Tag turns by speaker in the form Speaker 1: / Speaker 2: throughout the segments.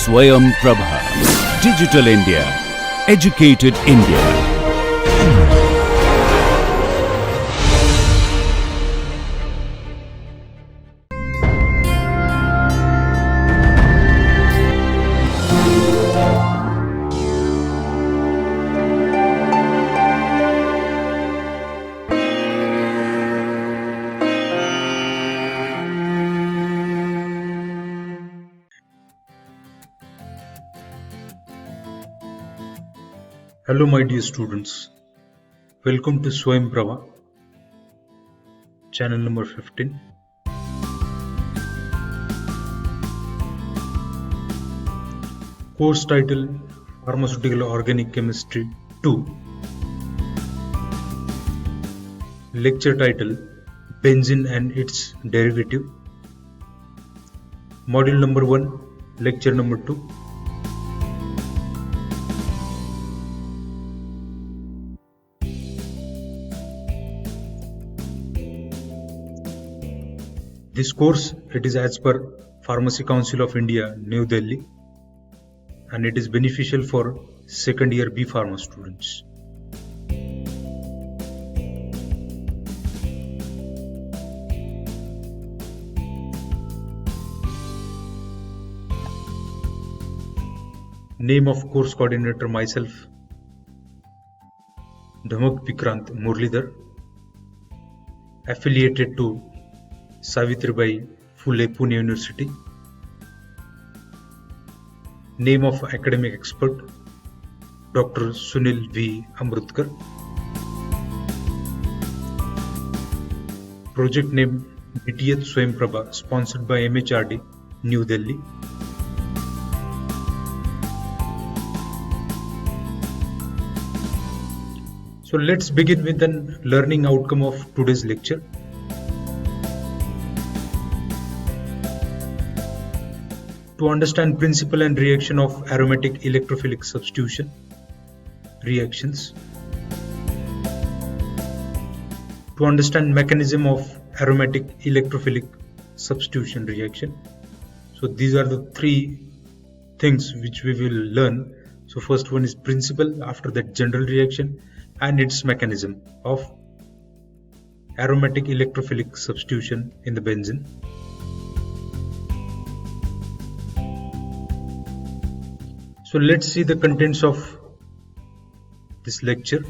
Speaker 1: Swayam Prabha. Digital India. Educated India.
Speaker 2: Hello my dear students, welcome to Swayam Prabha, channel number 15. Course title Pharmaceutical Organic Chemistry 2. Lecture title Benzene and its derivative. Module number 1, lecture number 2. This course, it is as per Pharmacy Council of India, New Delhi, and it is beneficial for second year B Pharma students. Name of course coordinator myself, Dhamak Vikrant Murlidhar, affiliated to Savitribai Phule Pune University. Name of academic expert Dr. Sunil V. Amrutkar. Project name DTH Swayam Prabha, sponsored by MHRD, New Delhi. So let's begin with the learning outcome of today's lecture. To understand principle and reaction of aromatic electrophilic substitution reactions. To understand mechanism of aromatic electrophilic substitution reaction. So these are the three things which we will learn. So first one is principle, after that general reaction and its mechanism of aromatic electrophilic substitution in the benzene. So let's see the contents of this lecture.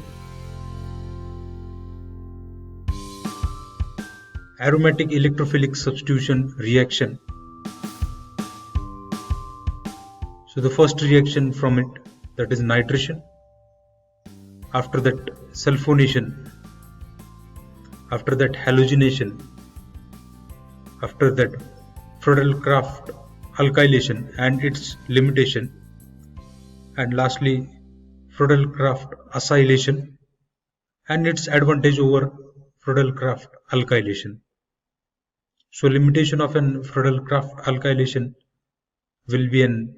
Speaker 2: Aromatic electrophilic substitution reaction. So the first reaction from it, that is nitration. After that sulfonation. After that halogenation. After that Friedel-Crafts alkylation and its limitation. And lastly, Friedel-Crafts acylation and its advantage over Friedel-Crafts alkylation. So limitation of an Friedel-Crafts alkylation will be an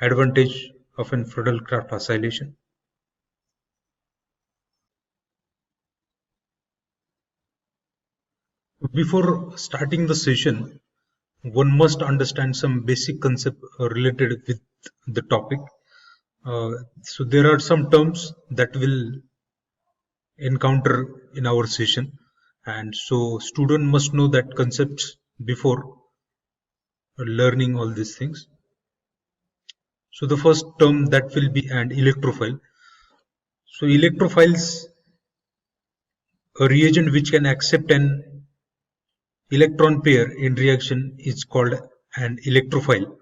Speaker 2: advantage of an Friedel-Crafts acylation. Before starting the session, one must understand some basic concept related with the topic. So there are some terms that will encounter in our session, and so student must know that concepts before learning all these things. So the first term that will be an electrophile. So electrophiles, a reagent which can accept an electron pair in reaction, is called an electrophile.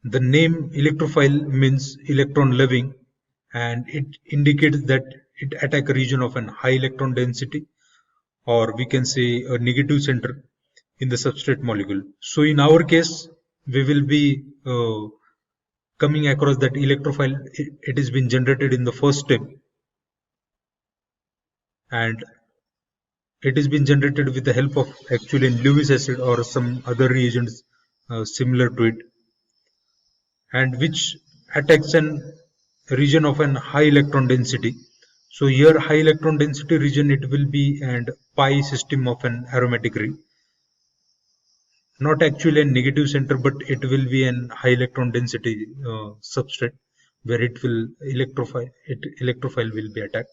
Speaker 2: The name electrophile means electron loving, and it indicates that it attacks a region of an high electron density, or we can say a negative center in the substrate molecule. So in our case, we will be coming across that electrophile. It has been generated in the first step, and it has been generated with the help of actually Lewis acid or some other reagents similar to it, and which attacks an region of an high electron density. So here high electron density region, it will be and pi system of an aromatic ring. not actually a negative center, but it will be an high electron density substrate where it will electrophile will be attacked.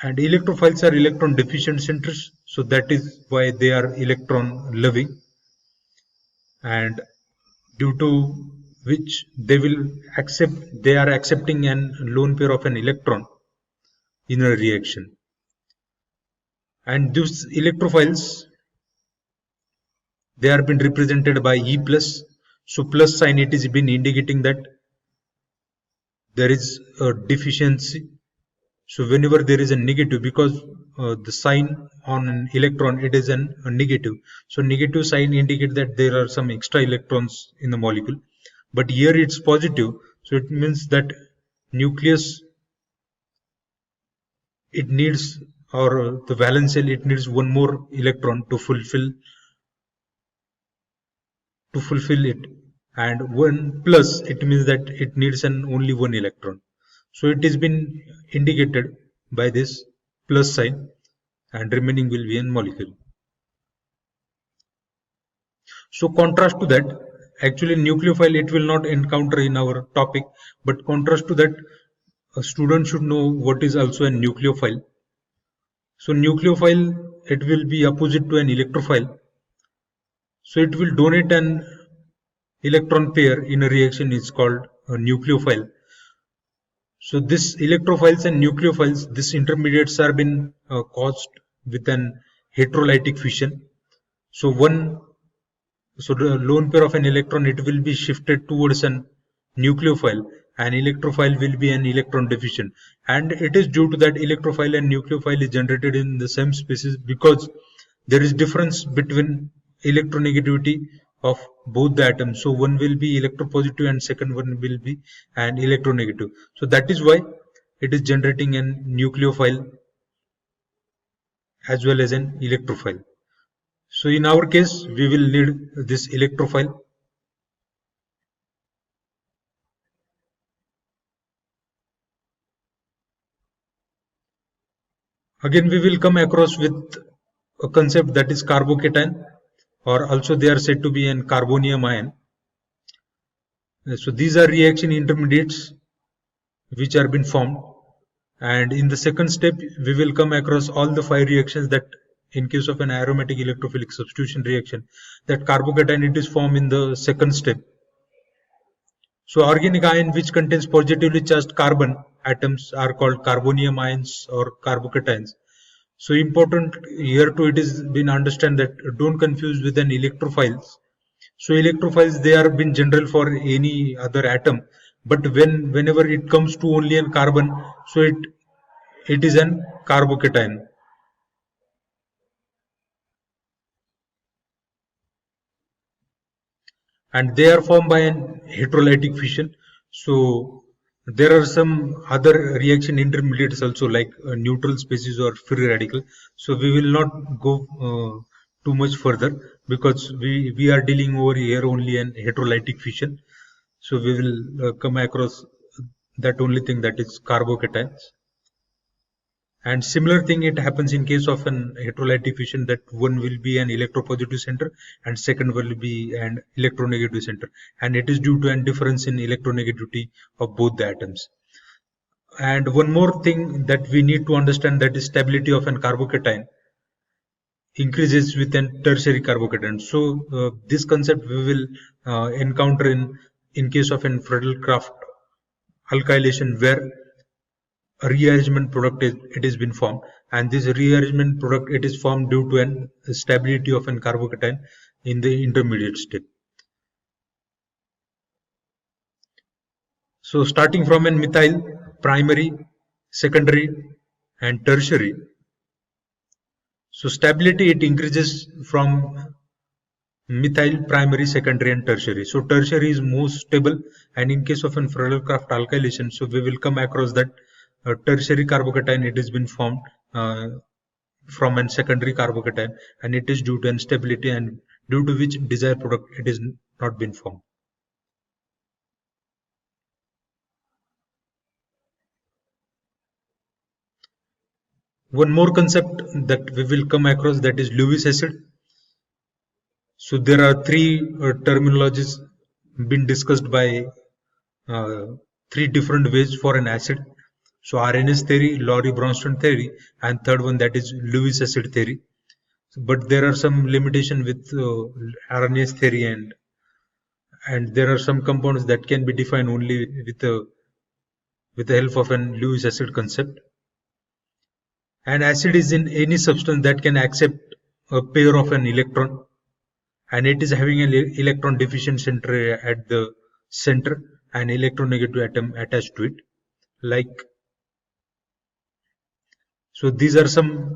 Speaker 2: And electrophiles are electron deficient centers, so that is why they are electron loving, and due to which they are accepting an lone pair of an electron in a reaction. And these electrophiles, they are been represented by E plus. So plus sign, it is been indicating that there is a deficiency. So whenever there is a negative, because the sign on an electron, it is a negative. So negative sign indicate that there are some extra electrons in the molecule. But here it's positive. So it means that nucleus, it needs, or the valence shell, it needs one more electron to fulfill it, and 1 plus, it means that it needs only one electron. So it has been indicated by this plus sign, and remaining will be in molecule. So contrast to that, actually nucleophile it will not encounter in our topic, but contrast to that, a student should know what is also a nucleophile. So nucleophile, it will be opposite to an electrophile. So it will donate an electron pair in a reaction is called a nucleophile. So this electrophiles and nucleophiles, these intermediates are been caused with an heterolytic fission. So the lone pair of an electron, it will be shifted towards an nucleophile, and electrophile will be an electron deficient. And it is due to that electrophile and nucleophile is generated in the same species, because there is difference between electronegativity of both the atoms. So one will be electropositive and second one will be an electronegative. So that is why it is generating an nucleophile as well as an electrophile. So in our case, we will need this electrophile. Again, we will come across with a concept that is carbocation, or also they are said to be an carbonium ion. So these are reaction intermediates which are been formed, and in the second step we will come across all the 5 reactions that, in case of an aromatic electrophilic substitution reaction, that carbocation it is formed in the second step. So organic ion which contains positively charged carbon atoms are called carbonium ions or carbocations. So important here too, it is been understand that don't confuse with an electrophiles. So electrophiles, they are been general for any other atom, but whenever it comes to only an carbon, so it is an carbocation. And they are formed by an heterolytic fission. So there are some other reaction intermediates also, like neutral species or free radical. So we will not go too much further, because we are dealing over here only an heterolytic fission. So we will come across that only thing, that is carbocations. And similar thing it happens in case of an heterolytic fission, that one will be an electropositive center and second will be an electronegative center, and it is due to a difference in electronegativity of both the atoms. And one more thing that we need to understand, that is stability of an carbocation increases with an tertiary carbocation. So this concept we will encounter in case of an Friedel-Crafts alkylation, where a rearrangement product it has been formed, and this rearrangement product it is formed due to an stability of an carbocation in the intermediate step. So starting from an methyl, primary, secondary and tertiary. So stability it increases from methyl, primary, secondary and tertiary. So tertiary is most stable, and in case of an Friedel-Crafts alkylation, so we will come across that tertiary carbocation it has been formed from a secondary carbocation, and it is due to instability, and due to which desired product it is not been formed. One more concept that we will come across, that is Lewis acid. So there are three terminologies been discussed by uh, three different ways for an acid. So RNS theory, Lowry-Bronsted theory, and third one, that is Lewis acid theory. But there are some limitation with RNS theory, and there are some compounds that can be defined only with the help of an Lewis acid concept. An acid is in any substance that can accept a pair of an electron, and it is having an electron deficient center at the center, an electronegative atom attached to it. Like, so these are some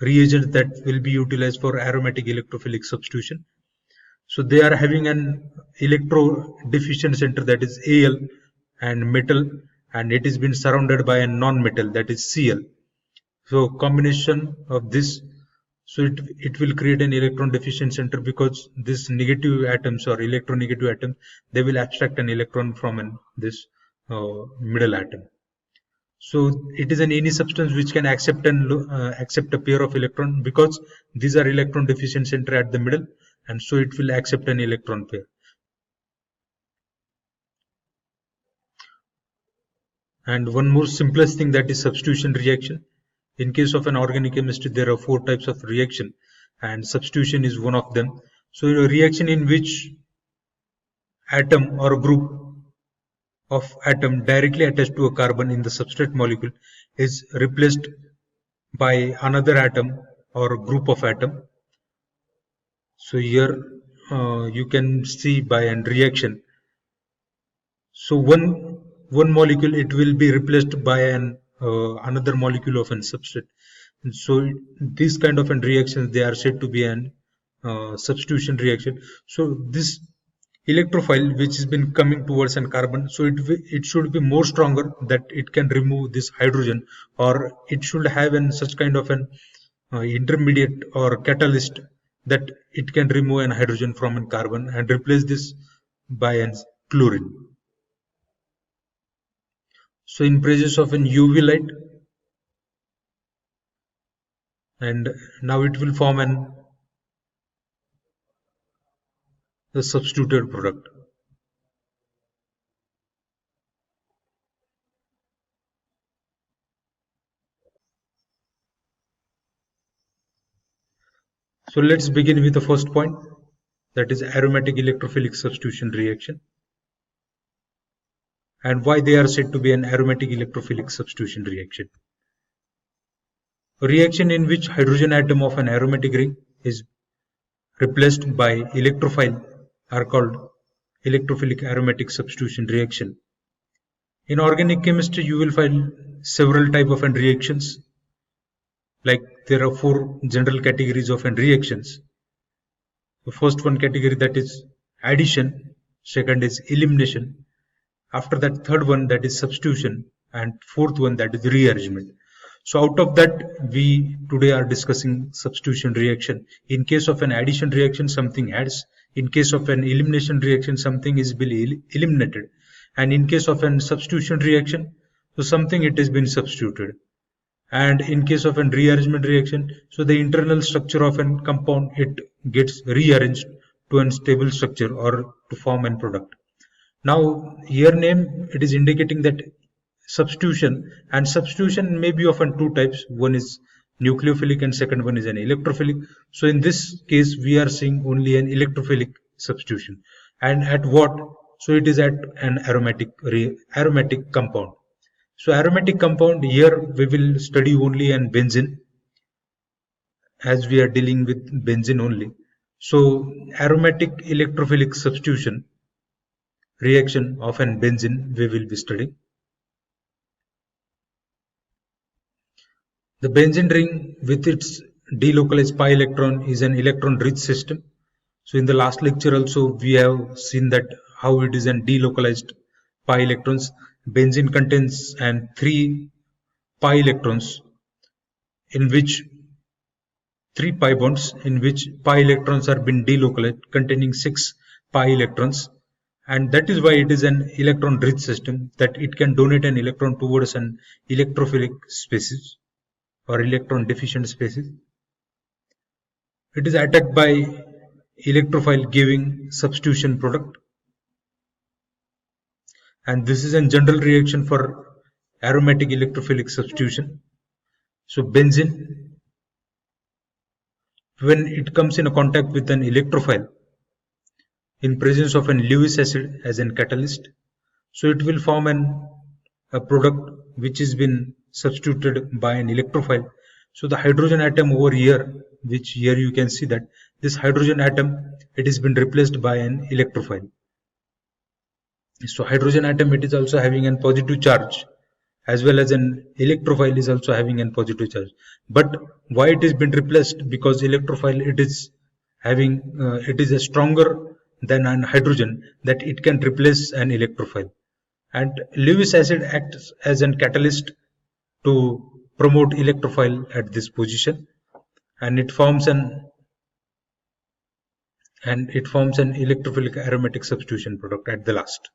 Speaker 2: reagents that will be utilized for aromatic electrophilic substitution. So they are having an electro deficient center, that is Al, and metal, and it is been surrounded by a non-metal, that is Cl. So combination of this, so it will create an electron deficient center, because these negative atoms or electronegative atoms, they will abstract an electron from this middle atom. So it is any substance which can accept a pair of electron, because these are electron deficient center at the middle, and so it will accept an electron pair. And one more simplest thing, that is substitution reaction. In case of an organic chemistry, there are 4 types of reaction, and substitution is one of them. So a reaction in which atom or group of atom directly attached to a carbon in the substrate molecule is replaced by another atom or group of atom. So here you can see by a reaction. So one molecule, it will be replaced by another molecule of an substrate. And so these kind of reactions, they are said to be an substitution reaction. So this electrophile which has been coming towards an carbon, so it should be more stronger, that it can remove this hydrogen, or it should have such kind of an intermediate or catalyst, that it can remove an hydrogen from a carbon and replace this by an chlorine. So in presence of an UV light, and now it will form a substituted product. So let's begin with the first point, that is aromatic electrophilic substitution reaction, and why they are said to be an aromatic electrophilic substitution reaction. A reaction in which hydrogen atom of an aromatic ring is replaced by electrophile are called electrophilic aromatic substitution reaction. In organic chemistry, you will find several type of reactions. Like, there are 4 general categories of reactions. The first one category, that is addition, second is elimination, after that third one, that is substitution, and fourth one, that is rearrangement. So out of that, we today are discussing substitution reaction. In case of an addition reaction, something adds. In case of an elimination reaction, something is being eliminated. And in case of an substitution reaction, so something it has been substituted. And in case of an rearrangement reaction, so the internal structure of a compound, it gets rearranged to a stable structure or to form a product. Now here name, it is indicating that substitution, and substitution may be of 2 types. One is nucleophilic and second one is an electrophilic. So in this case, we are seeing only an electrophilic substitution. And at what? So it is at an aromatic compound. So aromatic compound, here we will study only an benzene, as we are dealing with benzene only. So aromatic electrophilic substitution reaction of an benzene we will be studying. The benzene ring with its delocalized pi electron is an electron rich system. So in the last lecture also, we have seen that how it is an delocalized pi electrons. Benzene contains 3 pi electrons, in which 3 pi bonds, in which pi electrons are been delocalized, containing 6 pi electrons, and that is why it is an electron rich system, that it can donate an electron towards an electrophilic species or electron deficient species. It is attacked by electrophile giving substitution product, and this is a general reaction for aromatic electrophilic substitution. So benzene, when it comes in a contact with an electrophile in presence of an Lewis acid as a catalyst, so it will form a product which has been substituted by an electrophile. So the hydrogen atom over here, which here you can see that this hydrogen atom, it has been replaced by an electrophile. So hydrogen atom, it is also having a positive charge, as well as an electrophile is also having a positive charge. But why it has been replaced? Because electrophile, it is having it is a stronger than an hydrogen, that it can replace an electrophile. And Lewis acid acts as a catalyst to promote electrophile at this position, and it forms an electrophilic aromatic substitution product at the last.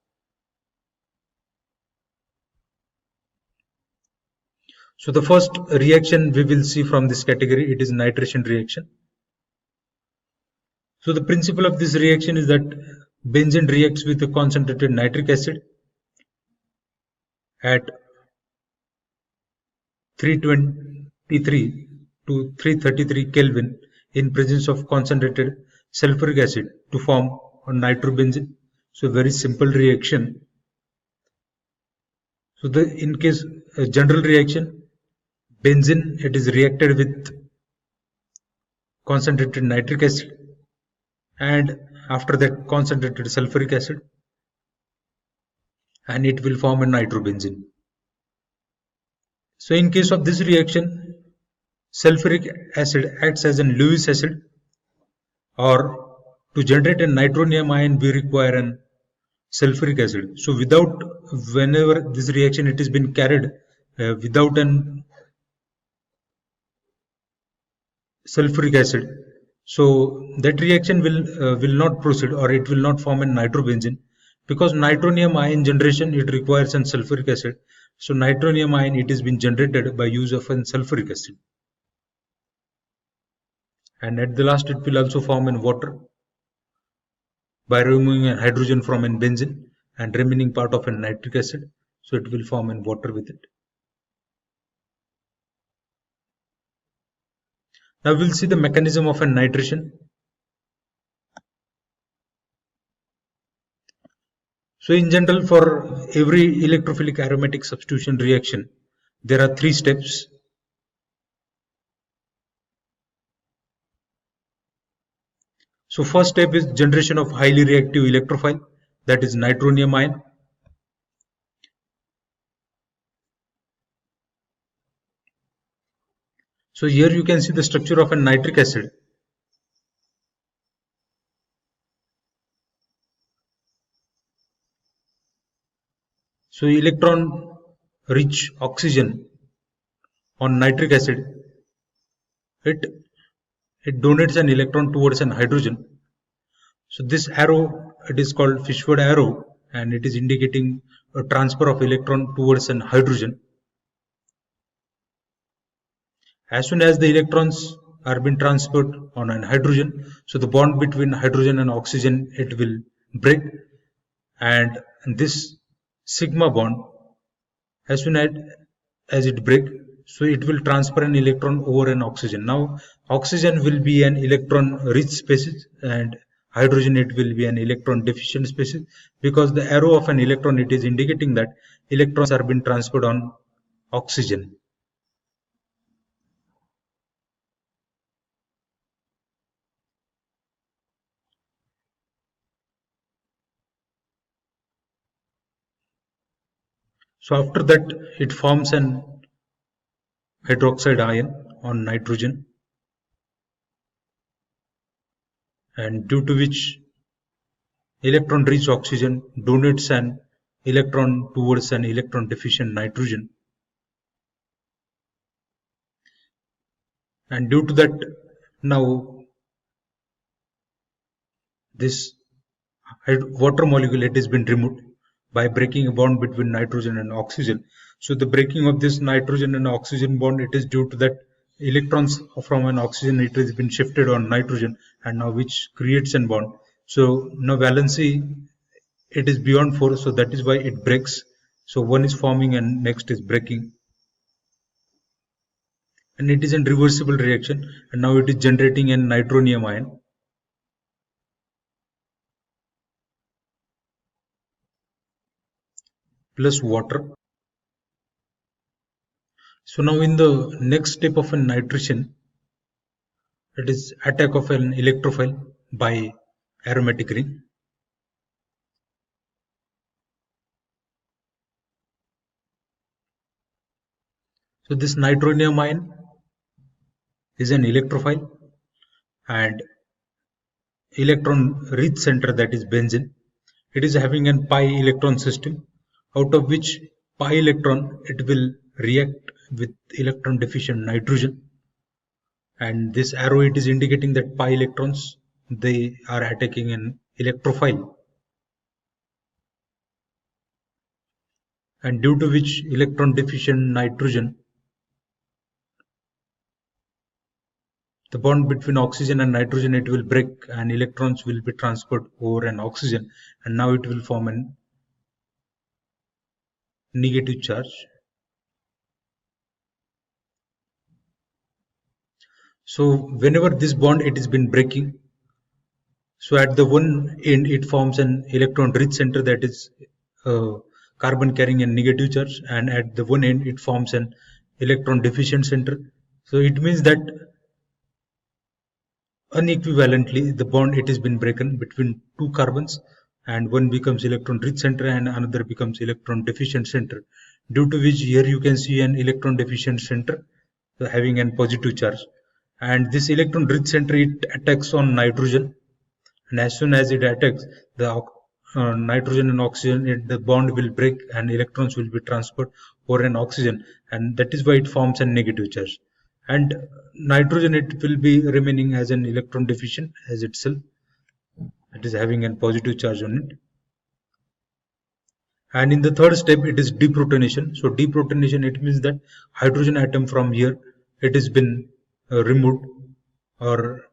Speaker 2: So the first reaction we will see from this category, it is nitration reaction. So the principle of this reaction is that benzene reacts with a concentrated nitric acid at 323 to 333 Kelvin in presence of concentrated sulfuric acid to form a nitrobenzene. So very simple reaction. So in case a general reaction, benzene, it is reacted with concentrated nitric acid, and after that concentrated sulfuric acid, and it will form a nitrobenzene. So in case of this reaction, sulfuric acid acts as a Lewis acid, or to generate a nitronium ion we require an sulfuric acid. So whenever this reaction it has been carried without an sulfuric acid, so that reaction will not proceed, or it will not form a nitrobenzene, because nitronium ion generation, it requires an sulfuric acid. So nitronium ion, it has been generated by use of an sulfuric acid, and at the last it will also form in water by removing a hydrogen from an benzene and remaining part of a nitric acid. So it will form in water with it. Now we'll see the mechanism of a nitration. So in general, for every electrophilic aromatic substitution reaction, there are 3 steps. So first step is generation of highly reactive electrophile, that is nitronium ion. So here you can see the structure of a nitric acid. So electron rich oxygen on nitric acid, it donates an electron towards an hydrogen. So this arrow, it is called Fishword arrow, and it is indicating a transfer of electron towards an hydrogen. As soon as the electrons are being transferred on an hydrogen, so the bond between hydrogen and oxygen, it will break, and this sigma bond, as soon as it breaks, so it will transfer an electron over an oxygen. Now oxygen will be an electron rich species, and hydrogen, it will be an electron deficient species, because the arrow of an electron, it is indicating that electrons are being transferred on oxygen. So after that, it forms an hydroxide ion on nitrogen, and due to which electron rich oxygen donates an electron towards an electron deficient nitrogen, and due to that, now this water molecule, it has been removed by breaking a bond between nitrogen and oxygen. So the breaking of this nitrogen and oxygen bond, it is due to that electrons from an oxygen, it has been shifted on nitrogen, and now which creates a bond. So now valency, it is beyond 4, so that is why it breaks. So one is forming and next is breaking, and it is a reversible reaction, and now it is generating a nitronium ion. Plus water. So now in the next step of a nitration, it is attack of an electrophile by aromatic ring. So this nitronium ion is an electrophile, and electron rich center, that is benzene, it is having an pi electron system, out of which pi electron, it will react with electron deficient nitrogen, and this arrow, it is indicating that pi electrons, they are attacking an electrophile, and due to which electron deficient nitrogen, the bond between oxygen and nitrogen, it will break and electrons will be transferred over an oxygen, and now it will form a negative charge. So whenever this bond, it has been breaking, so at the one end it forms an electron rich center, that is carbon carrying a negative charge, and at the one end it forms an electron deficient center. So it means that unequivalently the bond, it has been broken between two carbons, and one becomes electron rich center and another becomes electron deficient center, due to which here you can see an electron deficient center having a positive charge, and this electron rich center, it attacks on nitrogen, and as soon as it attacks the nitrogen and oxygen, the bond will break and electrons will be transferred over an oxygen, and that is why it forms a negative charge, and nitrogen, it will be remaining as an electron deficient as itself, it is having a positive charge on it. And in the third step, it is deprotonation. So deprotonation, it means that hydrogen atom from here, it has been removed, or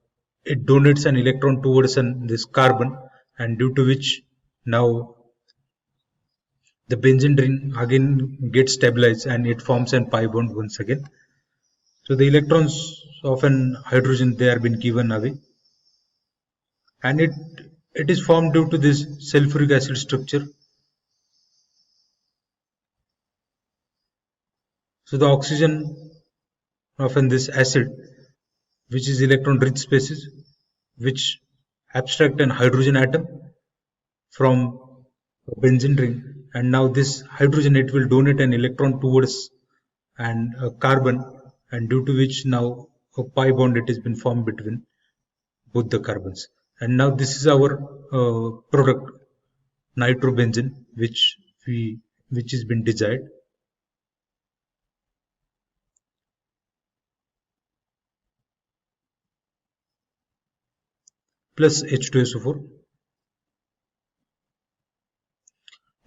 Speaker 2: it donates an electron towards this carbon, and due to which now the benzene ring again gets stabilized and it forms an pi bond once again. So the electrons of an hydrogen, they are been given away, and it is formed due to this sulfuric acid structure. So the oxygen of this acid, which is electron rich species, which abstract an hydrogen atom from a benzene ring, and now this hydrogen, it will donate an electron towards and a carbon, and due to which now a pi bond, it has been formed between both the carbons, and now this is our product nitrobenzene, which has been desired. Plus H2SO4.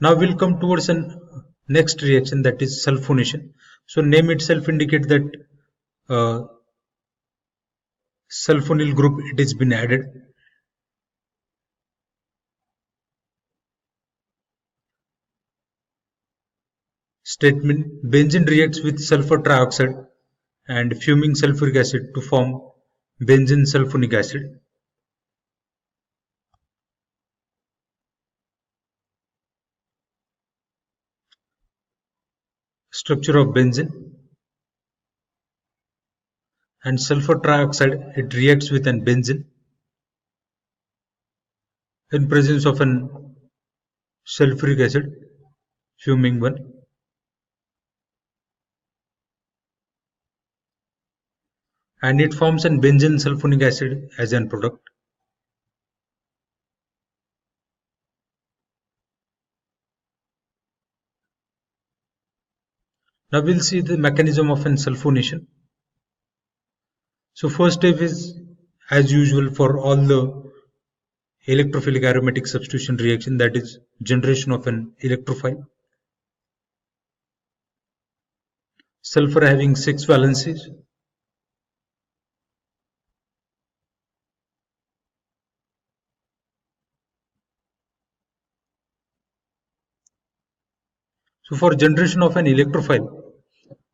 Speaker 2: Now we'll come towards an next reaction, that is sulfonation. So name itself indicates that sulfonyl group, it has been added. Statement: benzene reacts with sulfur trioxide and fuming sulfuric acid to form benzene sulfonic acid. Structure of benzene: and sulfur trioxide, it reacts with an benzene in presence of an sulfuric acid, fuming one, and it forms an benzene sulfonic acid as an product. Now we'll see the mechanism of an sulfonation. So first step is, as usual for all the electrophilic aromatic substitution reaction, that is generation of an electrophile. Sulfur having 6 valencies, So for generation of an electrophile,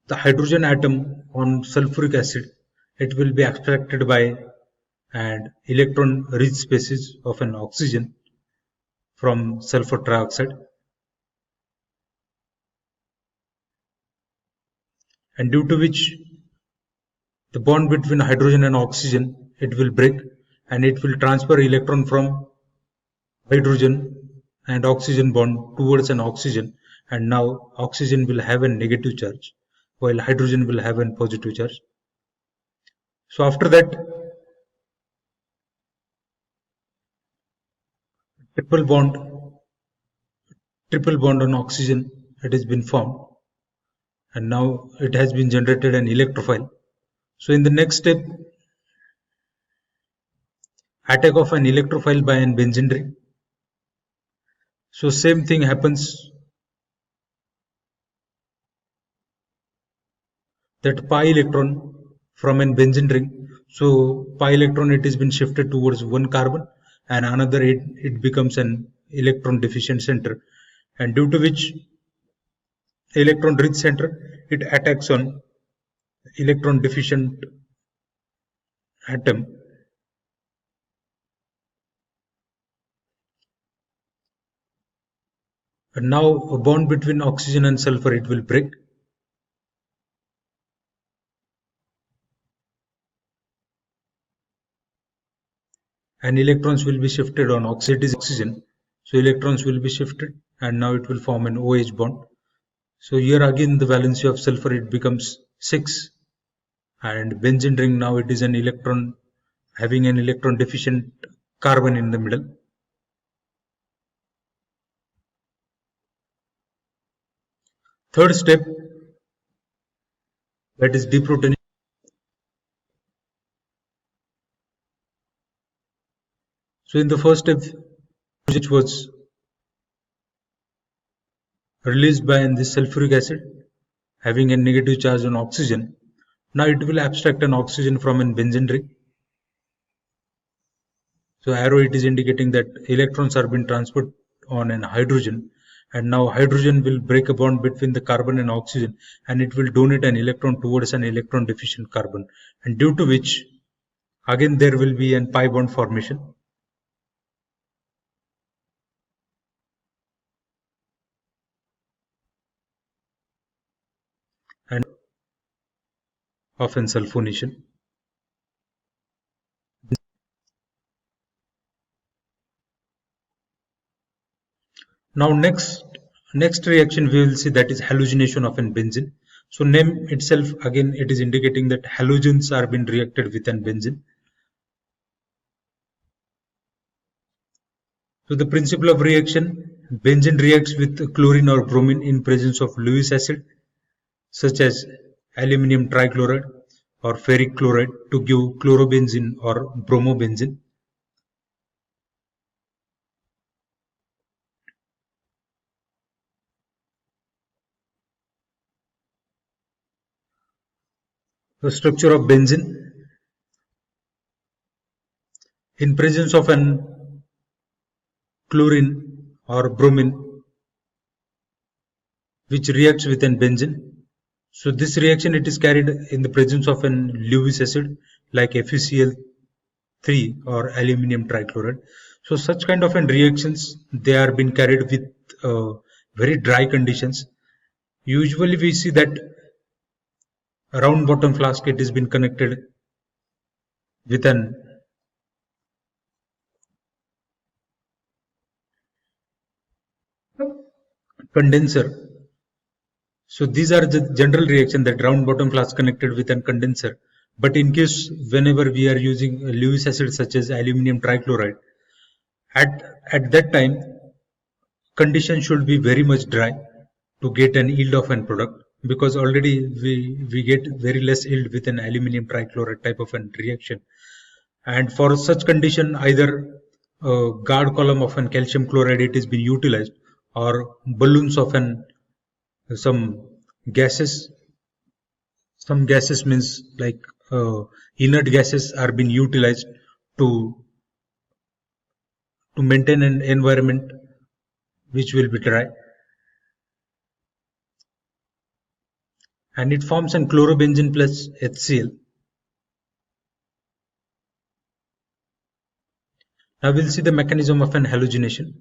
Speaker 2: the hydrogen atom on sulfuric acid, it will be abstracted by and electron rich species of an oxygen from sulfur trioxide, and due to which the bond between hydrogen and oxygen, it will break and it will transfer electron from hydrogen and oxygen bond towards an oxygen, and now oxygen will have a negative charge while hydrogen will have a positive charge. So after that, triple bond triple bond on oxygen, it has been formed, and now it has been generated an electrophile. So in the next step, attack of an electrophile by an benzene ring. So same thing happens, that pi electron from an benzene ring. So pi electron, it has been shifted towards one carbon, and another it becomes an electron deficient center, and due to which electron rich center, it attacks on electron deficient atom, and now a bond between oxygen and sulfur, it will break, and electrons will be shifted on oxygen. So electrons will be shifted, and now it will form an OH bond. So here again the valency of sulfur, it becomes 6, and benzene ring, now it is an electron having an electron deficient carbon in the middle. Third step, that is deprotonation. So in the first step, which was released by this sulfuric acid having a negative charge on oxygen, now it will abstract an oxygen from an benzene ring. So arrow, it is indicating that electrons are being transferred on an hydrogen, and now hydrogen will break a bond between the carbon and oxygen, and it will donate an electron towards an electron deficient carbon, and due to which again there will be an pi bond formation. And of an sulfonation. Now next reaction we will see, that is halogenation of an benzene. So name itself, again it is indicating that halogens are being reacted with an benzene. So the principle of reaction, benzene reacts with chlorine or bromine in presence of Lewis acid, such as aluminium trichloride or ferric chloride, to give chlorobenzene or bromobenzene. The structure of benzene: in presence of an chlorine or bromine which reacts with an benzene. So this reaction, it is carried in the presence of an Lewis acid like FeCl3 or aluminium trichloride. So such kind of an reactions, they are being carried with very dry conditions. Usually we see that a round bottom flask, it has been connected with an condenser. So these are the general reaction, that round bottom flask connected with a condenser. But in case whenever we are using Lewis acid such as aluminium trichloride, at that time condition should be very much dry to get an yield of an product, because already we get very less yield with an aluminium trichloride type of an reaction. And for such condition, either a guard column of an calcium chloride, it is being utilized, or balloons of an some gases means like inert gases are being utilized to maintain an environment which will be dry. and it forms an chlorobenzene plus HCl. Now we'll see the mechanism of an halogenation.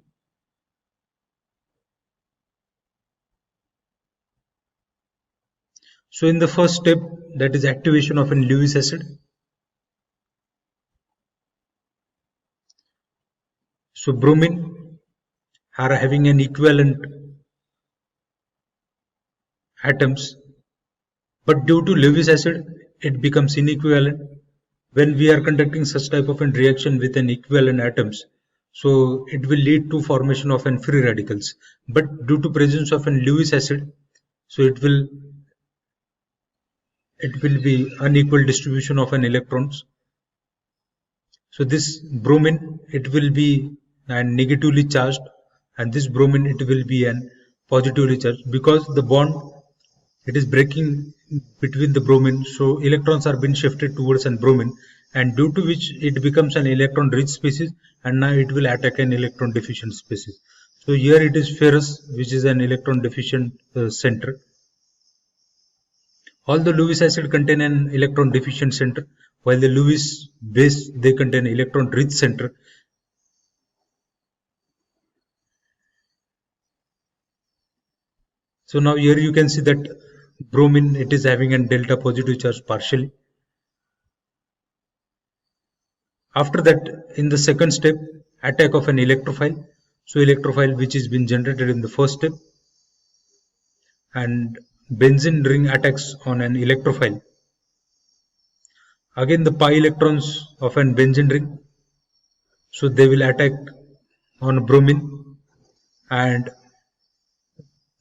Speaker 2: So in the first step, that is activation of an Lewis acid. So bromine are having an equivalent atoms, but due to Lewis acid, it becomes inequivalent when we are conducting such type of a reaction with an equivalent atoms. So it will lead to formation of an free radicals, but due to presence of an Lewis acid, so it will be unequal distribution of an electrons. So this bromine, it will be negatively charged, and this bromine, it will be an positively charged, because the bond, it is breaking between the bromine, so electrons are being shifted towards an bromine, and due to which it becomes an electron rich species, and now it will attack an electron deficient species. So here it is ferrous, which is an electron deficient center. All the Lewis acid contain an electron deficient center, while the Lewis base, they contain electron rich center. So now here you can see that bromine, it is having a delta positive charge partially. After that, in the second step, attack of an electrophile. So electrophile which is been generated in the first step, and benzene ring attacks on an electrophile. Again the pi electrons of an benzene ring, so they will attack on bromine, and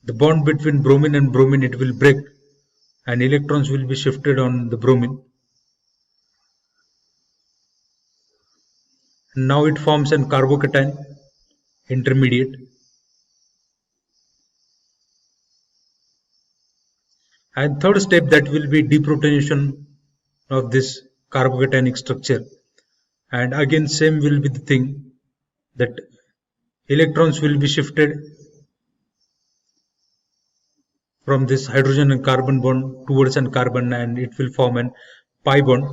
Speaker 2: the bond between bromine and bromine, it will break, and electrons will be shifted on the bromine. Now it forms an carbocation intermediate. And third step, that will be deprotonation of this carbocationic structure. And again same will be the thing, that electrons will be shifted from this hydrogen and carbon bond towards an carbon, and it will form an pi bond.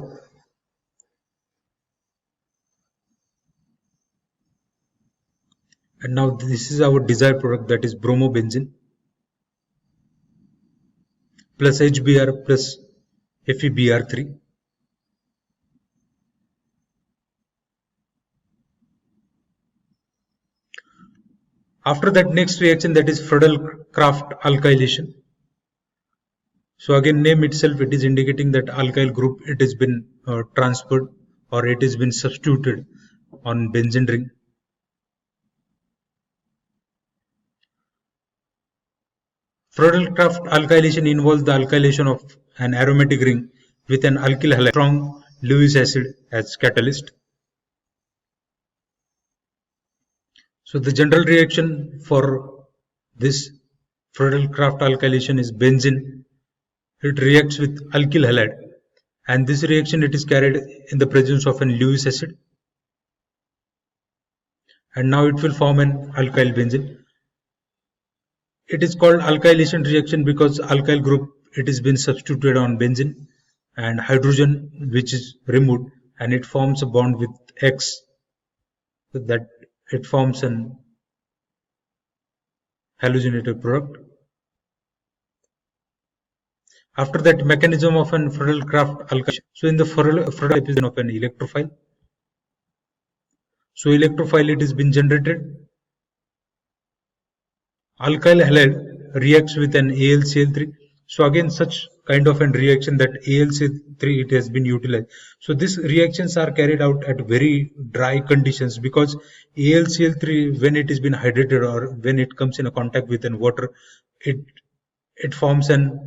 Speaker 2: And now this is our desired product, that is bromobenzene plus HBr plus FeBr3. After that, next reaction, that is Friedel-Crafts alkylation. So again, name itself, it is indicating that alkyl group, it has been transferred, or it has been substituted on benzene ring. Friedel-Crafts alkylation involves the alkylation of an aromatic ring with an alkyl halide, strong Lewis acid as catalyst. So the general reaction for this Friedel-Crafts alkylation is benzene. It reacts with alkyl halide, and this reaction, it is carried in the presence of an Lewis acid, and now it will form an alkyl benzene. It is called alkylation reaction because alkyl group, it has been substituted on benzene, and hydrogen which is removed, and it forms a bond with X, so that it forms an halogenated product. After that, mechanism of an Friedel-Crafts alkylation. So in the Friedel episode of an electrophile. So electrophile, it has been generated. Alkyl halide reacts with an AlCl3. So again, such kind of a reaction, that AlCl3, it has been utilized. So these reactions are carried out at very dry conditions, because AlCl3, when it has been hydrated or when it comes in a contact with water, it forms an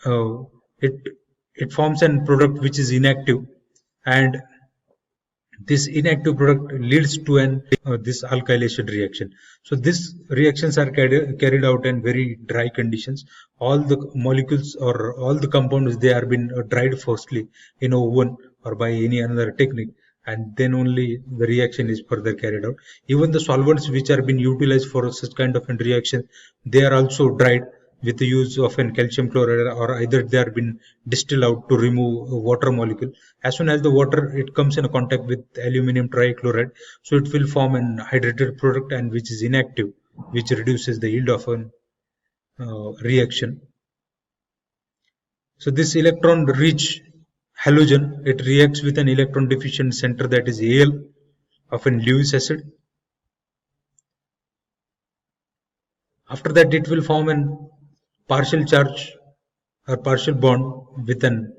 Speaker 2: it forms an product which is inactive, and this inactive product leads to an this alkylation reaction. So these reactions are carried out in very dry conditions. All the molecules or all the compounds, they are been dried firstly in a oven or by any another technique, and then only the reaction is further carried out. Even the solvents which are being utilized for such kind of a reaction, they are also dried, with the use of an calcium chloride, or either they are been distilled out to remove a water molecule. As soon as the water it comes in contact with aluminum trichloride, so it will form an hydrated product, and which is inactive, which reduces the yield of an reaction. So this electron rich halogen, it reacts with an electron deficient center, that is Al of an Lewis acid. After that, it will form an partial charge or partial bond with an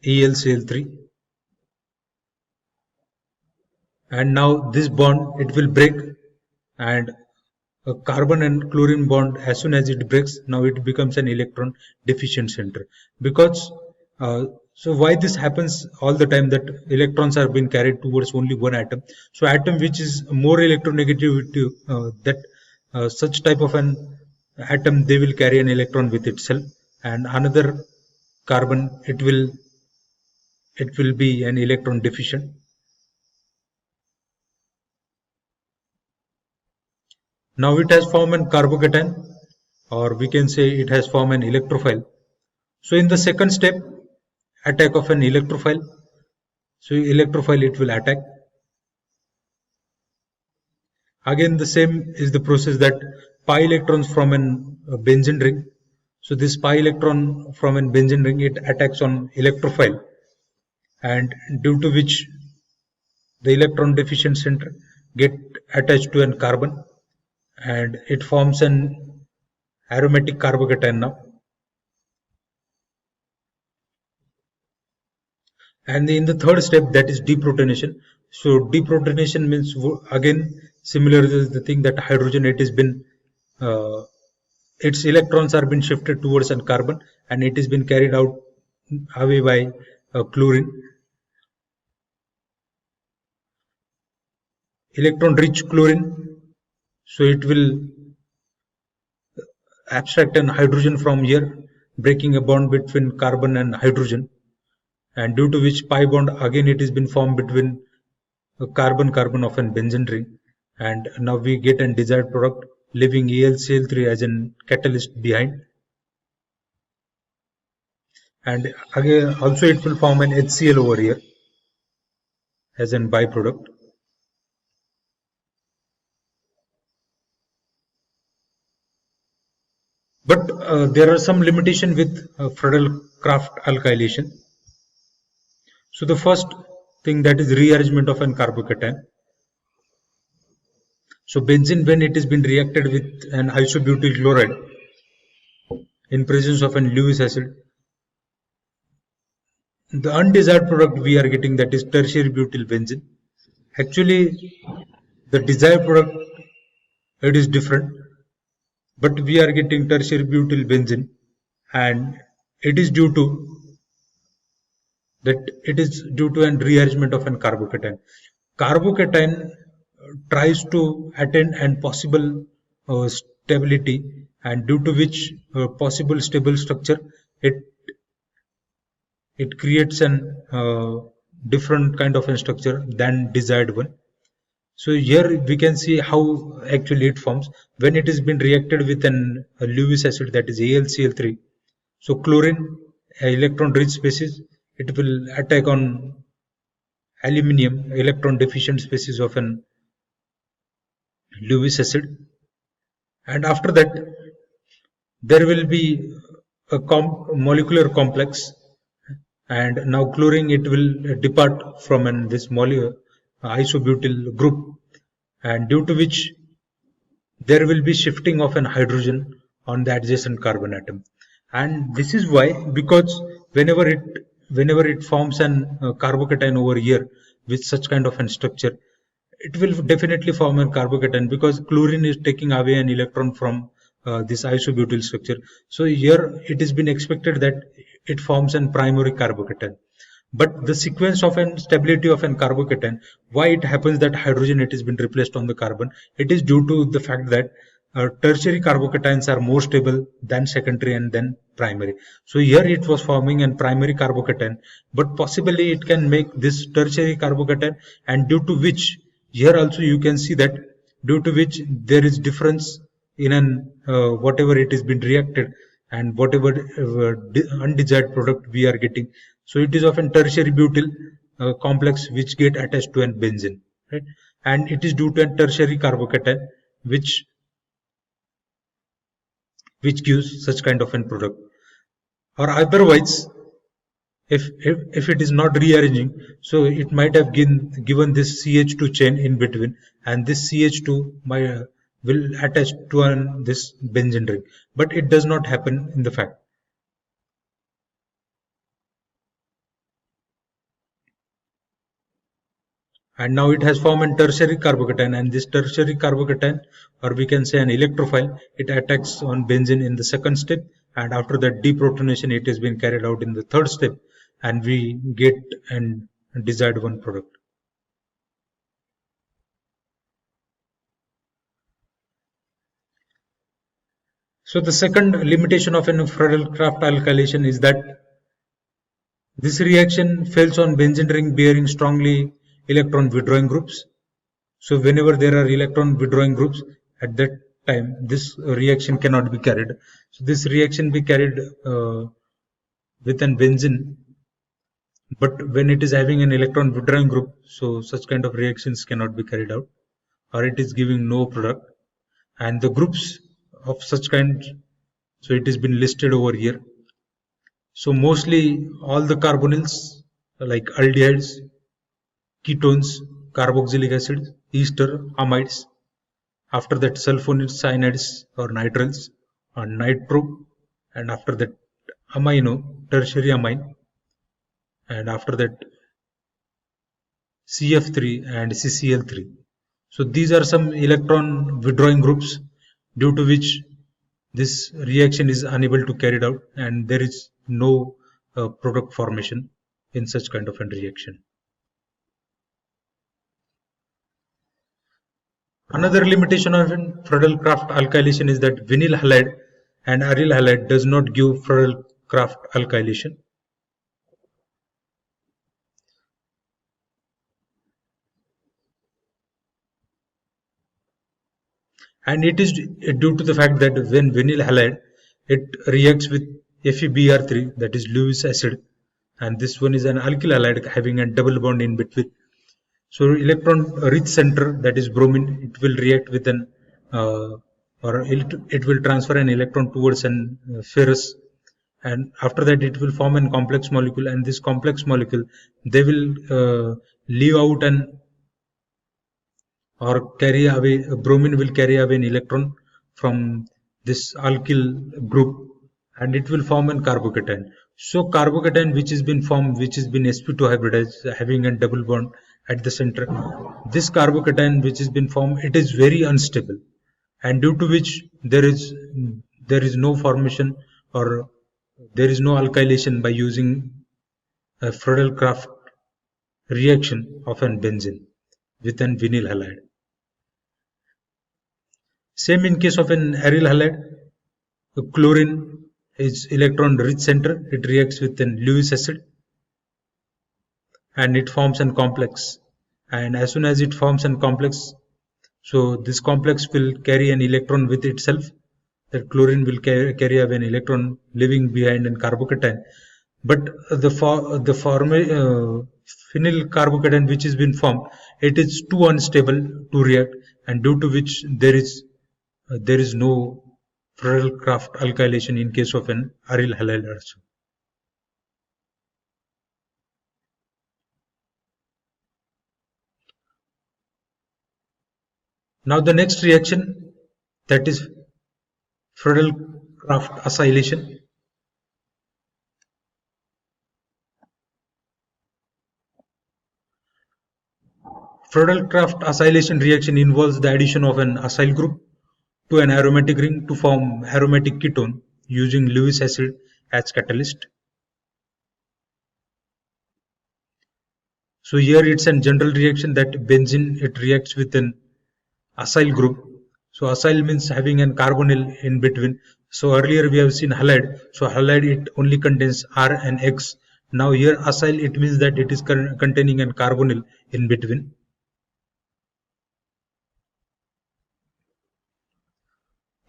Speaker 2: AlCl3, and now this bond it will break, and a carbon and chlorine bond, as soon as it breaks, now it becomes an electron deficient center. Because so why this happens all the time, that electrons are being carried towards only one atom. So atom which is more electronegativity, that such type of an atom, they will carry an electron with itself, and another carbon it will be an electron deficient. Now it has formed an carbocation, or we can say it has formed an electrophile. So in the second step, attack of an electrophile. So electrophile it will attack. Again the same is the process, that pi electrons from an benzene ring. So this pi electron from an benzene ring, it attacks on electrophile, and due to which the electron deficient center get attached to an carbon, and it forms an aromatic carbocation now. And in the third step, that is deprotonation. So deprotonation means, again similar to the thing, that hydrogen, it has been its electrons are been shifted towards an carbon, and it has been carried out away by chlorine. Electron rich chlorine, so it will abstract an hydrogen from here, breaking a bond between carbon and hydrogen, and due to which pi bond, again it has been formed between a carbon of an benzene ring, and now we get a desired product, leaving AlCl3 as a catalyst behind. And again also it will form an HCl over here as a byproduct. But there are some limitation with Friedel-Crafts alkylation. So the first thing, that is rearrangement of an carbocation. So benzene, when it has been reacted with an isobutyl chloride in presence of an Lewis acid, the undesired product we are getting, that is tertiary butyl benzene. Actually the desired product, it is different, but we are getting tertiary butyl benzene, and it is due to an rearrangement of an carbocation. Carbocation tries to attain an possible stability, and due to which possible stable structure, it creates an different kind of a structure than desired one. So here we can see how actually it forms when it has been reacted with an Lewis acid, that is AlCl3. So chlorine, electron rich species, it will attack on aluminium, electron deficient species of an Lewis acid, and after that there will be a molecular complex, and now chlorine it will depart from this isobutyl group, and due to which there will be shifting of an hydrogen on the adjacent carbon atom. And this is why, because whenever it forms an carbocation over here with such kind of an structure, it will definitely form a carbocation, because chlorine is taking away an electron from this isobutyl structure. So here it has been expected that it forms a primary carbocation. But the sequence of an stability of an carbocation, why it happens that hydrogen it has been replaced on the carbon, it is due to the fact that tertiary carbocations are more stable than secondary and then primary. So here it was forming a primary carbocation, but possibly it can make this tertiary carbocation, and due to which here also you can see that due to which there is difference in an whatever it has been reacted and whatever undesired product we are getting. So it is often tertiary butyl complex which get attached to an benzene, right? And it is due to a tertiary carbocation which gives such kind of a product. Or otherwise, if it is not rearranging, so it might have given this CH2 chain in between, and this CH2 will attach to this benzene ring, but it does not happen in the fact. And now it has formed a tertiary carbocation, and this tertiary carbocation, or we can say an electrophile, it attacks on benzene in the second step, and after that deprotonation it has been carried out in the third step, and we get an desired one product. So the second limitation of an Friedel-Crafts alkylation is that this reaction fails on benzene ring bearing strongly electron withdrawing groups. So whenever there are electron withdrawing groups, at that time this reaction cannot be carried. So this reaction be carried with an benzene, but when it is having an electron withdrawing group, so such kind of reactions cannot be carried out, or it is giving no product. And the groups of such kind, so it has been listed over here. So mostly all the carbonyls like aldehydes, ketones, carboxylic acid, ester, amides. After that sulfonyl cyanides or nitriles or nitro, and after that amino, tertiary amine, and after that CF3 and CCl3. So these are some electron withdrawing groups due to which this reaction is unable to carried out, and there is no product formation in such kind of a reaction. Another limitation of Friedel-Crafts alkylation is that vinyl halide and aryl halide does not give Friedel-Crafts alkylation. And it is due to the fact that when vinyl halide, it reacts with FeBr3, that is Lewis acid, and this one is an alkyl halide having a double bond in between. So electron rich center, that is bromine, it will react with an it will transfer an electron towards an ferrous, and after that it will form a complex molecule, and this complex molecule they will leave out an or carry away, bromine will carry away an electron from this alkyl group, and it will form a carbocation. So carbocation which has been formed, which has been sp2 hybridized, having a double bond at the center, this carbocation which has been formed, it is very unstable, and due to which there is no formation or there is no alkylation by using a Friedel-Crafts reaction of an benzene with an vinyl halide. Same in case of an aryl halide. Chlorine is electron rich center, it reacts with an Lewis acid and it forms a complex, and as soon as it forms a complex, so this complex will carry an electron with itself, that chlorine will carry away an electron leaving behind an carbocation, but the phenyl carbocation which has been formed, it is too unstable to react, and due to which there is no Friedel-Crafts alkylation in case of an aryl halide also. Now the next reaction, that is Friedel-Crafts acylation. Friedel-Crafts acylation reaction involves the addition of an acyl group to an aromatic ring to form aromatic ketone using Lewis acid as catalyst. So here it's a general reaction that benzene, it reacts with an acyl group. So acyl means having an carbonyl in between. So earlier we have seen halide. So halide, it only contains R and X. Now here acyl, it means that it is containing an carbonyl in between.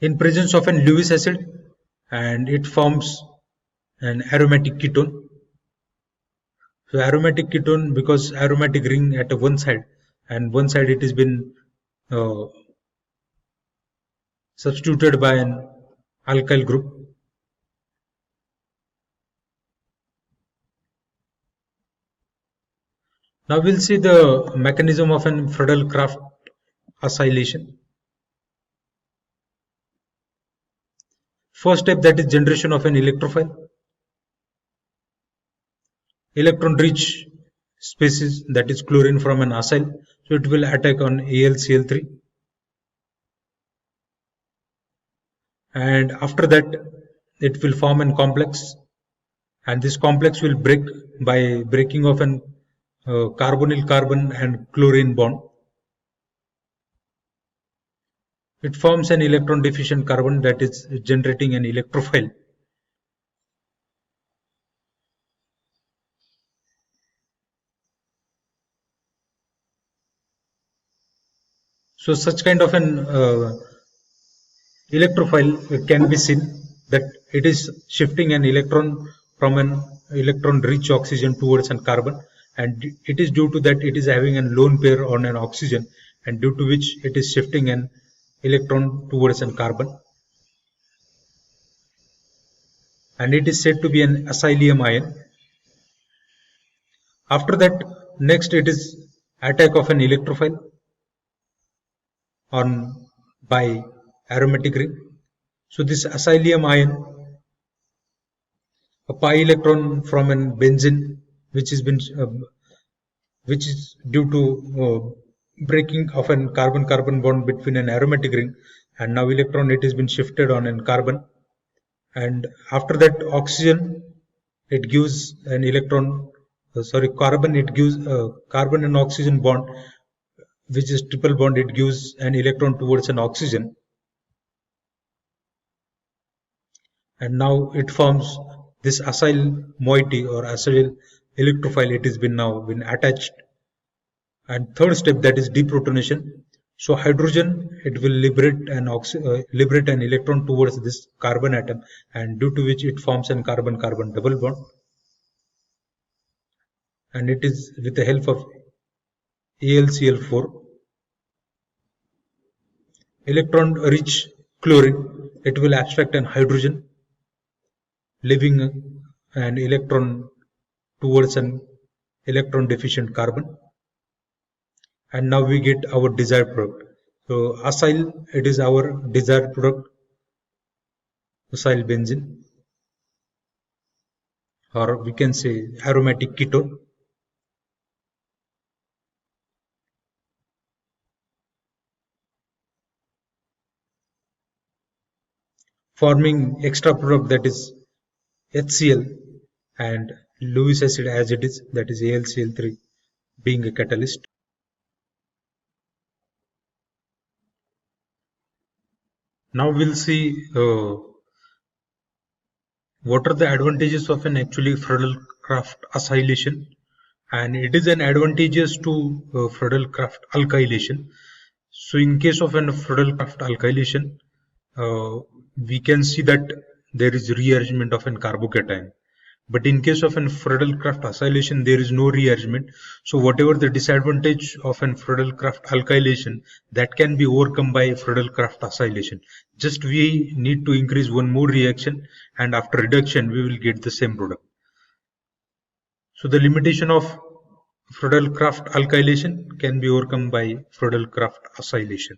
Speaker 2: in presence of an Lewis acid, and it forms an aromatic ketone. So aromatic ketone, because aromatic ring at one side, and one side it has been uh, substituted by an alkyl group. Now we'll see the mechanism of an Friedel-Crafts acylation. First step, that is generation of an electrophile. Electron rich species, that is chlorine from an acyl, so it will attack on AlCl3, and after that it will form a complex, and this complex will break by breaking of an carbonyl carbon and chlorine bond. It forms an electron deficient carbon, that is generating an electrophile. So such kind of an electrophile can be seen that it is shifting an electron from an electron rich oxygen towards an carbon, and it is due to that it is having a lone pair on an oxygen, and due to which it is shifting an electron towards an carbon, and it is said to be an acylium ion. After that, next it is attack of an electrophile on by aromatic ring. So this acylium ion, a pi electron from an benzene, which has been which is due to breaking of an carbon-carbon bond between an aromatic ring, and now electron it has been shifted on an carbon, and after that oxygen it gives an electron carbon, it gives carbon and oxygen bond, which is triple bond, it gives an electron towards an oxygen, and now it forms this acyl moiety or acyl electrophile. It has been now been attached. And third step, that is deprotonation. So hydrogen, it will liberate an electron towards this carbon atom, and due to which it forms an carbon-carbon double bond, and it is with the help of AlCl4. Electron rich chlorine, it will abstract an hydrogen, leaving an electron towards an electron deficient carbon, and now we get our desired product. So acyl, it is our desired product, acyl benzene, or we can say aromatic ketone. Forming extra product, that is HCl, and Lewis acid as it is, that is AlCl3 being a catalyst. Now we'll see what are the advantages of an actually Friedel-Crafts acylation, and it is an advantageous to Friedel-Crafts alkylation. So in case of an Friedel-Crafts alkylation, we can see that there is rearrangement of an carbocation. But in case of an Friedel-Crafts acylation, there is no rearrangement. So whatever the disadvantage of an Friedel-Crafts alkylation, that can be overcome by Friedel-Crafts acylation. Just we need to increase one more reaction, and after reduction, we will get the same product. So the limitation of Friedel-Crafts alkylation can be overcome by Friedel-Crafts acylation.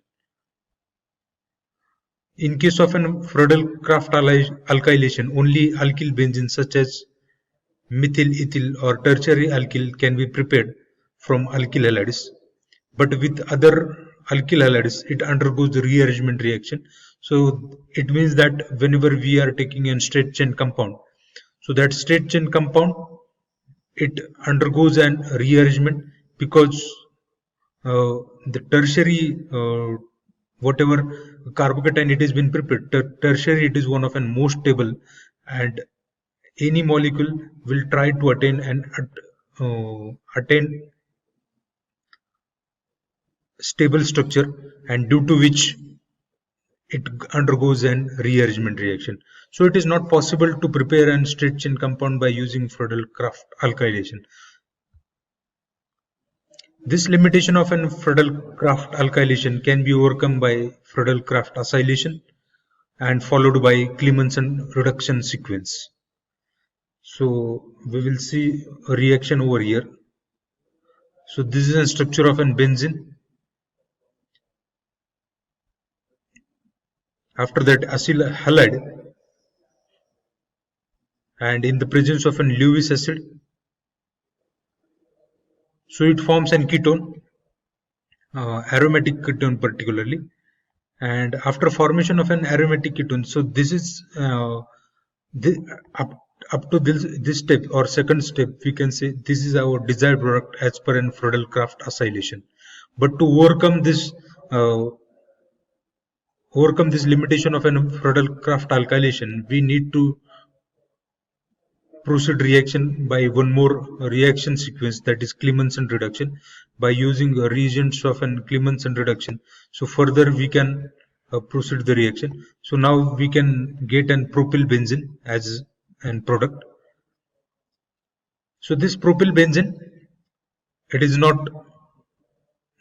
Speaker 2: In case of an Friedel-Crafts alkylation, only alkyl benzene such as methyl ethyl or tertiary alkyl can be prepared from alkyl halides. But with other alkyl halides, it undergoes the rearrangement reaction. So it means that whenever we are taking a straight chain compound, so that straight chain compound, it undergoes an rearrangement because the tertiary whatever carbocation it has been prepared, tertiary it is one of an most stable, and any molecule will try to attain stable structure, and due to which it undergoes an rearrangement reaction. So it is not possible to prepare a straight chain compound by using Friedel-Crafts alkylation. This limitation of an Friedel-Crafts alkylation can be overcome by Friedel-Crafts acylation and followed by Clemmensen reduction sequence. So we will see a reaction over here. So this is a structure of an benzene. After that, acyl halide, and in the presence of an Lewis acid, so it forms an ketone, aromatic ketone particularly. And after formation of an aromatic ketone, so this is up to this step or second step, we can say this is our desired product as per an Friedel-Crafts acylation. But to overcome this limitation of an Friedel-Crafts alkylation, we need to proceed reaction by one more reaction sequence, that is Clemmensen reduction, by using reagents of an Clemmensen reduction. So further we can proceed the reaction. So now we can get an propylbenzene as an product. So this propylbenzene,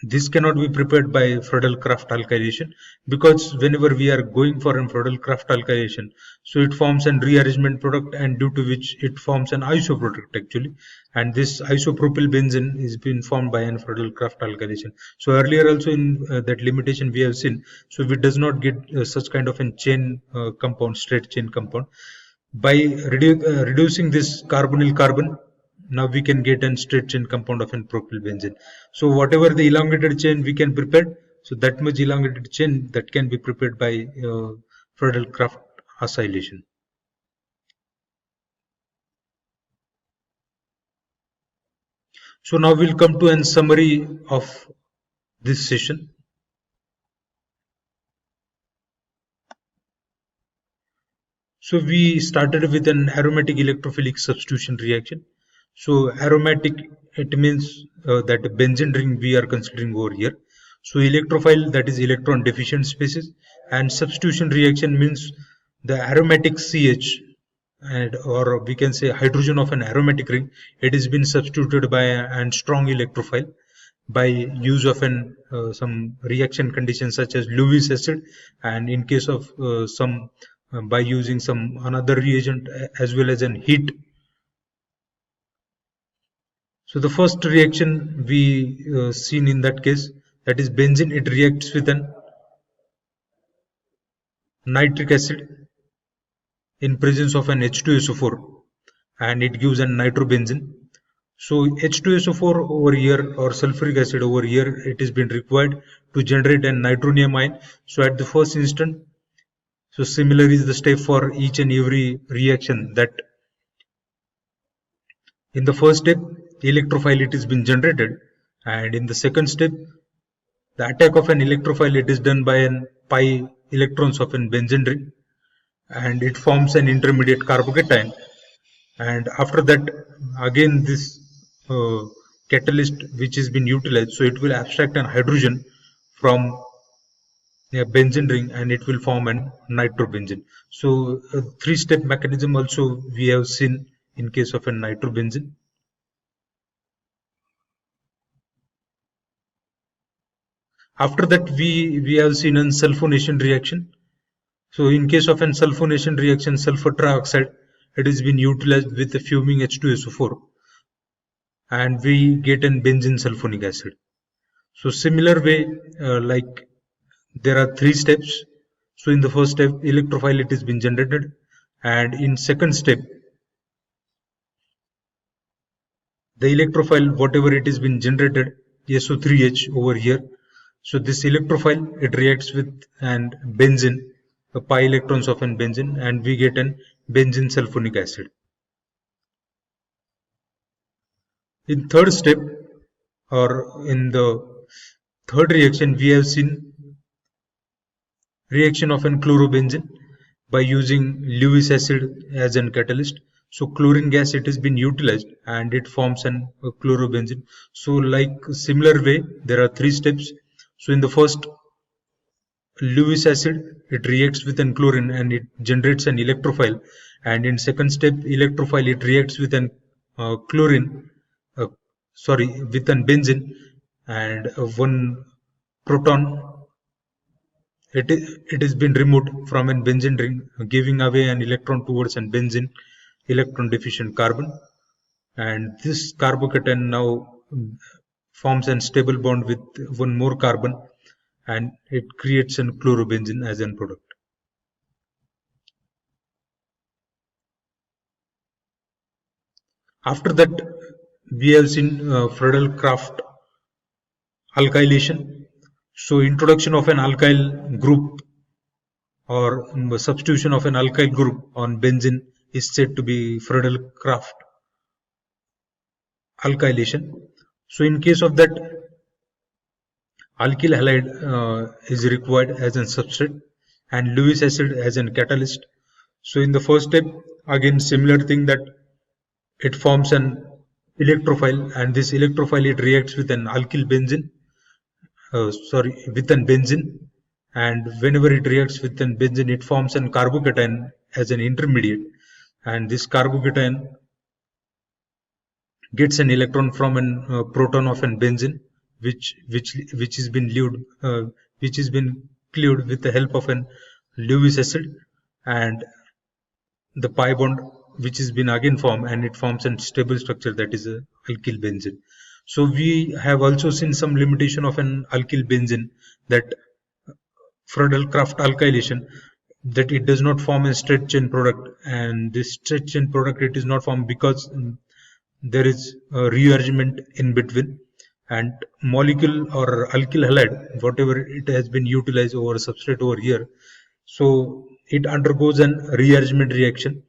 Speaker 2: this cannot be prepared by Friedel-Crafts alkylation, because whenever we are going for a Friedel-Crafts alkylation, so it forms an rearrangement product, and due to which it forms an isoproduct actually, and this isopropylbenzene is being formed by an Friedel-Crafts alkylation. So earlier also in that limitation we have seen, so we does not get such kind of a chain compound, straight chain compound. By reducing this carbonyl carbon, now we can get a straight chain compound of an propylbenzene. So whatever the elongated chain we can prepare, so that much elongated chain that can be prepared by Friedel-Crafts acylation. So now we'll come to a summary of this session. So we started with an aromatic electrophilic substitution reaction. So aromatic, it means that benzene ring we are considering over here. So electrophile, that is electron deficient species, and substitution reaction means the aromatic CH, or we can say hydrogen of an aromatic ring, it has been substituted by a strong electrophile by use of some reaction conditions such as Lewis acid, and in case of by using some another reagent as well as an heat. So the first reaction we seen in that case, that is benzene, it reacts with an nitric acid in presence of an H2SO4, and it gives an nitrobenzene. So H2SO4 over here, or sulfuric acid over here, it has been required to generate an nitronium ion. So at the first instant, so similar is the step for each and every reaction, that in the first step electrophile it has been generated, and in the second step the attack of an electrophile, it is done by an pi electrons of an benzene ring, and it forms an intermediate carbocation. And after that, again this catalyst which has been utilized, so it will abstract an hydrogen from a benzene ring, and it will form an nitrobenzene. So a three-step mechanism also we have seen in case of a nitrobenzene. After that, we have seen a sulfonation reaction. So in case of a sulfonation reaction, sulfur trioxide, it has been utilized with the fuming H2SO4, and we get an benzene sulfonic acid. So similar way, like there are three steps. So in the first step, electrophile it has been generated, and in second step, the electrophile, whatever it has been generated, SO3H over here. So this electrophile, it reacts with an benzene, the pi electrons of an benzene, and we get an benzene sulfonic acid. In third step, or in the third reaction, we have seen reaction of an chlorobenzene by using Lewis acid as an catalyst. So chlorine gas, it has been utilized, and it forms an chlorobenzene. So like similar way, there are three steps. So in the first Lewis acid, it reacts with an chlorine and it generates an electrophile. And in second step, electrophile, it reacts with an chlorine, with an benzene, and one proton, it has been removed from an benzene ring, giving away an electron towards an benzene electron deficient carbon. And this carbocation now forms a stable bond with one more carbon, and it creates an chlorobenzene as a product. After that, we have seen Friedel-Crafts alkylation. So introduction of an alkyl group or substitution of an alkyl group on benzene is said to be Friedel-Crafts alkylation. So in case of that, alkyl halide is required as a substrate and Lewis acid as a catalyst. So in the first step, again similar thing, that it forms an electrophile, and this electrophile, it reacts with an alkyl benzene, with an benzene, and whenever it reacts with an benzene, it forms an carbocation as an intermediate, and this carbocation gets an electron from a proton of an benzene, which has been cleaved with the help of an Lewis acid, and the pi bond which has been again formed, and it forms a stable structure, that is a alkyl benzene. So we have also seen some limitation of an alkyl benzene, that Friedel-Crafts alkylation, that it does not form a straight chain product, and this straight chain product, it is not formed because there is a rearrangement in between, and molecule or alkyl halide, whatever it has been utilized over a substrate over here, so it undergoes an rearrangement reaction,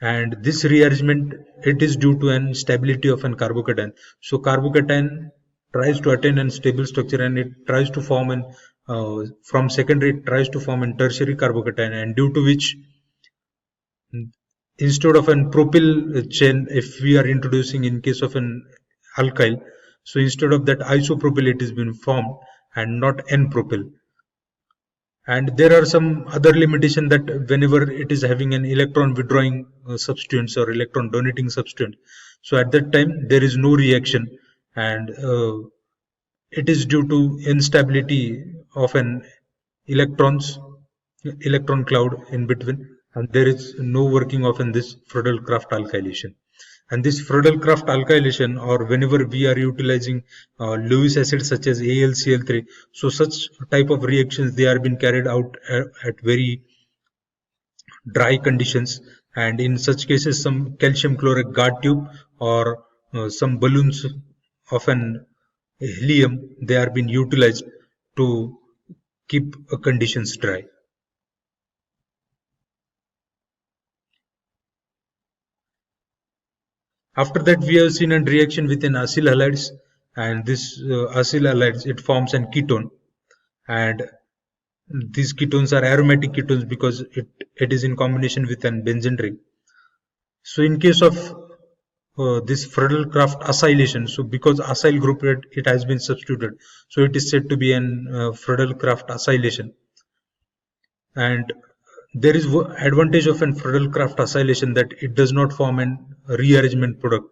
Speaker 2: and this rearrangement, it is due to an stability of an carbocation. So carbocation tries to attain a stable structure, and it tries to form an from secondary, it tries to form a tertiary carbocation, and due to which, instead of an propyl chain, if we are introducing in case of an alkyl, so instead of that isopropyl, it has been formed and not n-propyl. And there are some other limitation, that whenever it is having an electron withdrawing substituents or electron donating substituent, so at that time there is no reaction, and it is due to instability of an electron cloud in between, and there is no working of this Friedel-Crafts alkylation. And this Friedel-Crafts alkylation, or whenever we are utilizing Lewis acid such as AlCl3, so such type of reactions, they are being carried out at very dry conditions, and in such cases some calcium chloride guard tube or some balloons of an helium, they are being utilized to keep conditions dry. After that, we have seen a reaction within acyl halides, and this acyl halides, it forms an ketone, and these ketones are aromatic ketones because it is in combination with an benzene ring. So in case of this Friedel-Crafts acylation, so because acyl group, it has been substituted, so it is said to be an Friedel-Crafts acylation. And there is advantage of an Friedel-Crafts acylation, that it does not form an rearrangement product.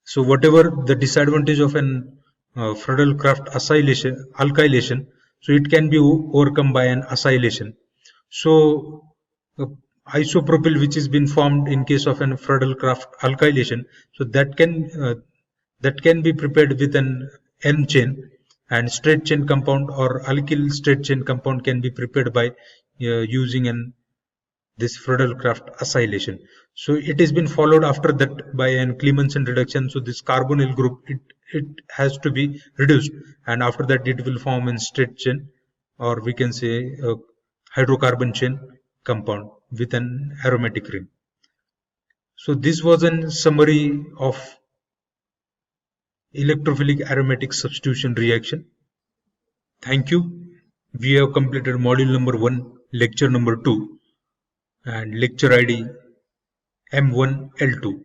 Speaker 2: So whatever the disadvantage of an Friedel-Crafts alkylation, so it can be overcome by an acylation. So isopropyl, which has been formed in case of an Friedel-Crafts alkylation, so that can be prepared with an N chain, and straight chain compound or alkyl straight chain compound can be prepared by using this Friedel-Crafts acylation. So it has been followed after that by an Clemmensen reduction. So this carbonyl group, it has to be reduced, and after that it will form a straight chain, or we can say a hydrocarbon chain compound with an aromatic ring. So this was a summary of electrophilic aromatic substitution reaction. Thank you. We have completed module number 1, lecture number 2, and lecture ID M1L2.